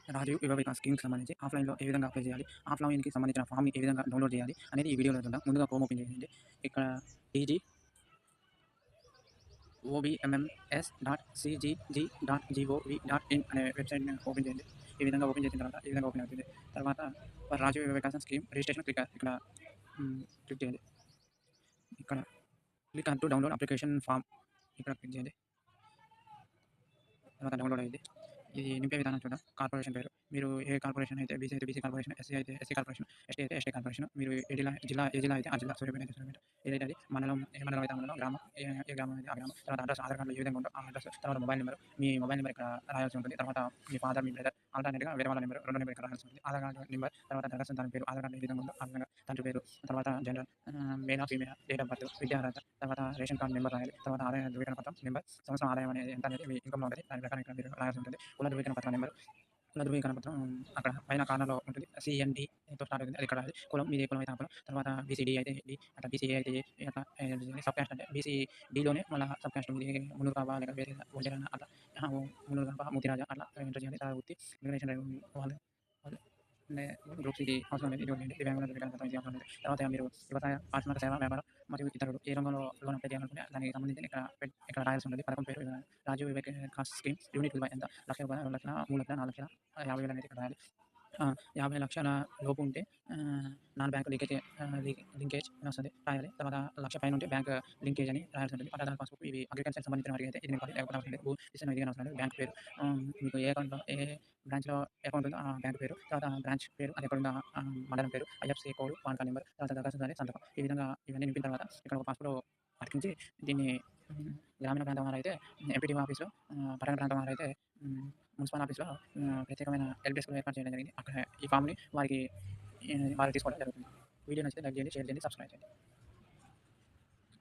రాజీవ్ యువ వికాస్ స్కీమ్‌కి సంబంధించి ఆఫ్‌లైన్‌లో ఏ విధంగా అప్లై చేయాలి? ఆఫ్‌లైన్‌కి సంబంధించిన ఫార్మ్‌ని ఏ విధంగా డౌన్‌లోడ్ చేయాలి? అనేది ఈ వీడియోలో చూద్దాం. ముందుగా క్రోమ్ ఓపెన్ చేయండి. ఇక్కడ టీజీ obms.cgg.gov.in అనే వెబ్‌సైట్‌ని ఓపెన్ చేయండి. ఈ విధంగా ఓపెన్ చేసిన తర్వాత ఈ విధంగా ఓపెన్ అవుతుంది. తర్వాత రాజీవ్ యువ వికాసం స్కీమ్ రిజిస్ట్రేషన్ ఇక్కడ క్లిక్ చేయండి. ఇక్కడ click on to download application form ఇక్కడ క్లిక్ చేయండి. తర్వాత డౌన్‌లోడ్ అయ్యిద్ది. ఇది నింపే విధానం చూద్దాం. కార్పొరేషన్ పేరు. మీరు ఏ కార్పొరేషన్ అయితే బీసీ అయితే బీసీ కార్పొరేషన్, ఎస్సీ అయితే ఎస్సీ కార్పొరేషన్, ఎస్టీ అయితే ఎస్టీ కార్పొరేషన్. మీరు ఏ జిల్లా అయితే ఆ జిల్లా, సూర్యాపేట అయితే సూర్యాపేట. ఏదైతే అది మండలం, ఏ మండలం అయితే ఆ మండలం, గ్రామం ఏ గ్రామం అయితే ఆ గ్రామం. తర్వాత అడ్రెస్ ఆధార్ కార్డ్‌లో ఏ విధంగా ఉందో ఆ అడ్రెస్, తర్వాత మొబైల్ నంబర్, మీ మొబైల్ నంబర్ ఇక్కడ రాయాల్సి ఉంటుంది. తర్వాత మీ ఫాదర్, మీ బ్రదర్ ఆల్టర్‌నేట్‌గా వేరే వాళ్ళ నంబర్, రెండో నంబర్ ఇక్కడ రాయాల్సి ఉంటుంది. ఆధార్ కార్డ్ నంబర్, తర్వాత దరఖాస్తు దాని పేరు, ఆధార్ కార్డ్‌లో ఏ విధంగా ఉందో ఆ విధంగా తండ్రి పేరు, తర్వాత జెండర్ మేలా, ఫీమేలా, డేట్ ఆఫ్ బర్త్, విద్యా అర్హత, తర్వాత రేషన్ కార్డ్ నంబర్ రాయాలి. తర్వాత ఆదాయ ధృవీకరణ పత్రం నంబర్, సంవత్సరం ఆదాయం అనేది ఎంత అనేది మీ ఇన్‌కమ్‌లో ఉంటది. దాని ప్రకారం ఇక్కడ మీరు రాయాల్సి ఉంటుంది. కుల ధృవీకరణ పత్రం నంబర్, కుల ధృవీకరణ పత్రం అక్కడ పైన కార్నర్‌లో ఉంటుంది. సీఎన్‌డీతో స్టార్ట్ అవుతుంది. అది ఇక్కడ రాయాలి. కులం మీది ఏ కులం అయితే ఆ కులం. తర్వాత బీసీడీ అయితే డి, అట్లా బీసీఏ అయితే ఏ, అట్లా సబ్ కాస్ట్ అంటే బీసీడీలోనే మళ్ళా సబ్ కాస్ట్ మీది మున్నూరు కాపా లేక వేరే ఒంటెరన్న అట్లా మున్నూరు కాపా, ముదిరాజా అట్లా ఎంటర్ చేయాలి. తర్వాత వృత్తి, రికగ్నిషన్ వాళ్ళు వాళ్ళు అంటే గ్రూప్ సికి అవసరం లేదు. ఇది వదిలేయండి. దివ్యాంగుల ధృవీకరణ పత్రం ఇది అవసరం లేదు. తర్వాత మీరు వ్యవసాయ, పారిశ్రామిక సేవ, వ్యాపారం మరియు ఇతరులు ఏ రంగంలో లోన్ అప్లై చేయాలనుకుంటే దానికి సంబంధించి ఇక్కడ రాయాల్సి ఉంటుంది. పథకం పేరు రాజీవ్ వికాస్ స్కీమ్ యూనిట్ విలువ ఎంత? రూ. 1,00,000, 2,00,000, 3,00,000, 4,00,000 అనేది ఇక్కడ రాయాలి. 50,00,000 లోపు ఉంటే నాన్ బ్యాంక్ లింకేజ్ అని వస్తది. రాయాలి. తర్వాత 1,00,000 పైన ఉంటే బ్యాంక్ లింకేజ్ అని రాయాల్సి ఉంటుంది. పట్టాదారు పాస్‌బుక్ ఇవి అగ్రికల్చర్‌కి సంబంధించిన వారికైతే ఇది నింపాలి. లేకపోతే అవసరం లేదు. భూ విస్తీర్ణం ఇదేం అవసరం లేదు. బ్యాంక్ పేరు, మీకు ఏ అకౌంట్‌లో ఏ బ్రాంచ్‌లో అకౌంట్ ఉందో ఆ బ్యాంక్ పేరు, తర్వాత బ్రాంచ్ పేరు, అది ఎక్కడుందో మండలం పేరు, IFC code, pan card number, తర్వాత దరఖాస్తుదారి సంతకం. ఈ విధంగా ఇవన్నీ నింపిన తర్వాత ఇక్కడ ఒక పాస్‌పోర్ట్ అతికించి దీన్ని హ్మ్, గ్రామీణ ప్రాంతం వారైతే ఎంపీడీఓ ఆఫీస్‌లో, పట్టణ ప్రాంతం వారైతే మున్సిపల్ ఆఫీస్‌లో ప్రత్యేకమైన హెల్ప్ డెస్క్‌లు ఏర్పాటు చేయడం జరిగింది. అక్కడ ఈ ఫార్మ్‌ని వారికి వారు తీసుకోవడం జరుగుతుంది. వీడియో నచ్చితే లైక్ చేయండి, షేర్ చేయండి, సబ్స్క్రైబ్ చేయండి.